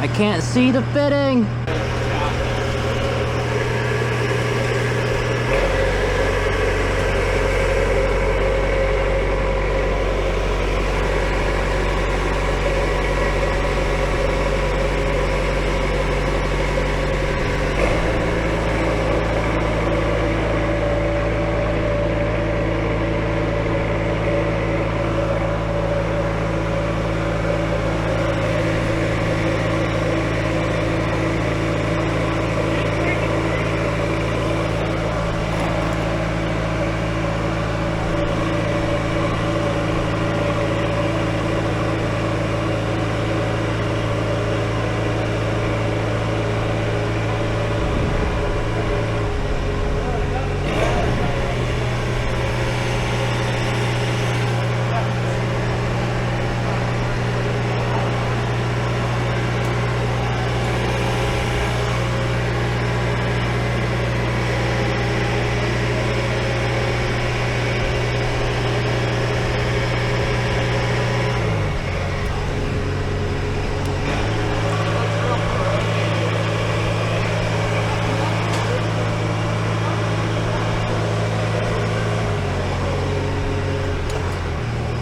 I can't see the fitting.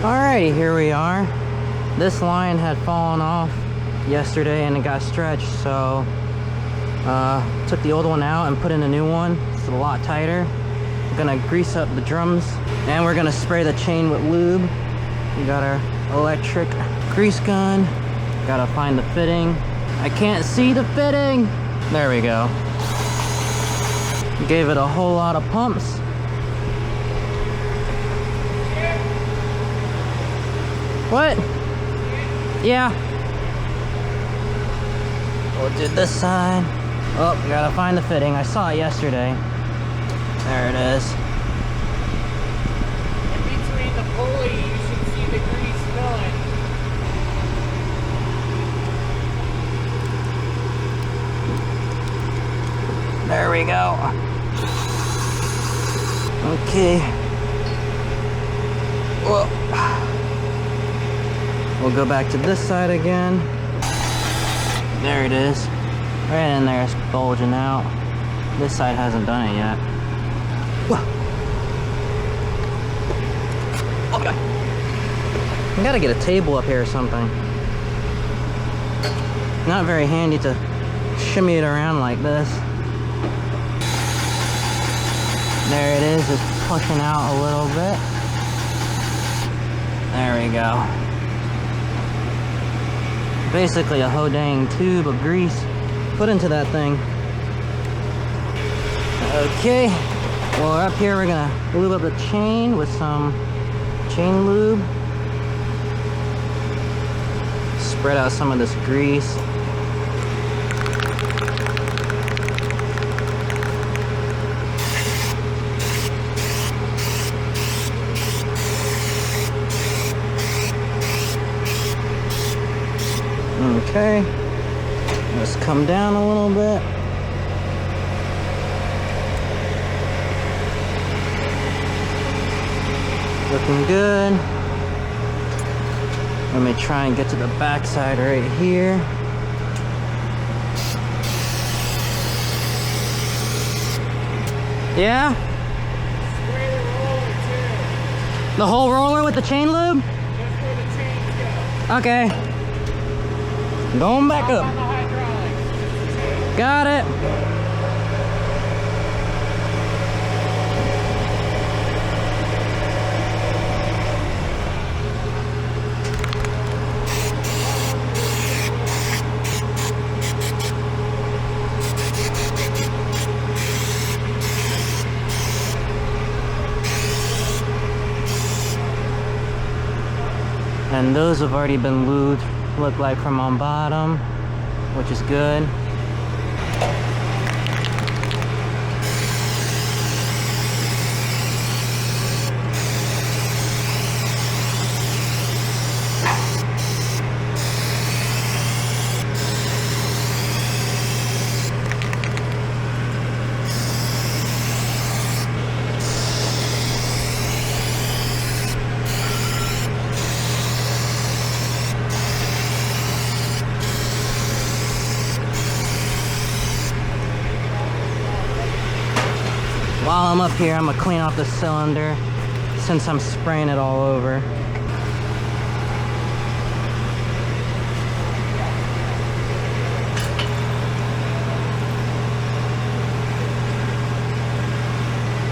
Alrighty, here we are. This line had fallen off yesterday and it got stretched, so took the old one out and put in a new one. It's a lot tighter. We're gonna grease up the drums and we're gonna spray the chain with lube. We got our electric grease gun. Gotta find the fitting. I can't see the fitting. There we go. Gave it a whole lot of pumps. What? Yeah. We'll do this side. Oh, gotta find the fitting. I saw it yesterday. There it is. In between the pulley, you should see the grease spilling. There we go. Okay. Whoa. We'll go back to this side again. There it is. Right in there, it's bulging out. This side hasn't done it yet. Whoa. Okay. I gotta get a table up here or something. Not very handy to shimmy it around like this. There it is, it's pushing out a little bit. There we go. Basically a whole dang tube of grease put into that thing. Okay, well up here we're gonna lube up the chain with some chain lube. Spread out some of this grease. Okay, let's come down a little bit. Looking good. Let me try and get to the back side right here. Yeah? Spray the roller too. The whole roller with the chain lube? That's where the chains go. Okay. Going back On up. the hydraulics. Got it. And those have already been lubed, look like from on bottom, which is good. While I'm up here, I'm gonna clean off the cylinder since I'm spraying it all over.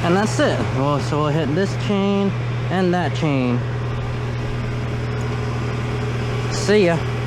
And that's it. Well, so we'll hit this chain and that chain. See ya.